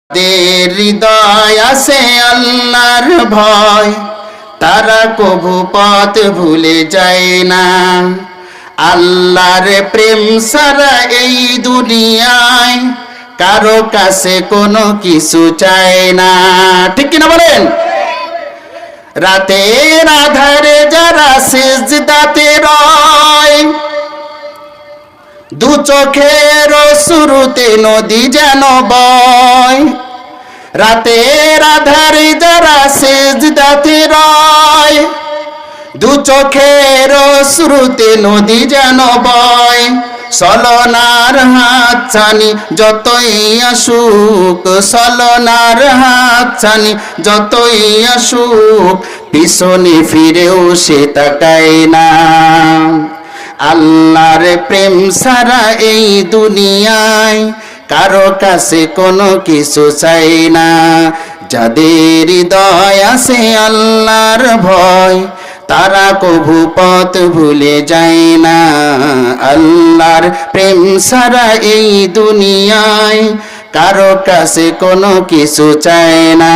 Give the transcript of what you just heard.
হৃদয় আছে আল্লাহর ভয়, তারা কবু পথ ভুলে যায় না। আল্লাহর প্রেম ছাড়া এই দুনিয়ায় কারো কাছে কোনো কিছু চায় না। ঠিক কিনা বলেন? রাতের আধারে যারা সিজদাতে রয়, দু চোখের শুরুতে নদী যেন বয়। রাতের আধারে যারা সিজদাতে রয়, দু চোখের শুরুতে নদী যেন বয়। চলনার হাত ছানি যতই আসুক, চলনার হাত ছানি যতই আসুক, পিছনে ফিরেও সে তাকায় না। আল্লাহর প্রেম ছাড়া এই দুনিয়ায় কারো কাছে কোনো কিছু চাই না। যাদের হৃদয় আছে আল্লাহর ভয়, তারা কভু পথ ভুলে যায় না। আল্লাহর প্রেম ছাড়া এই দুনিয়ায় কারো কাছে কোনো কিছু চায় না।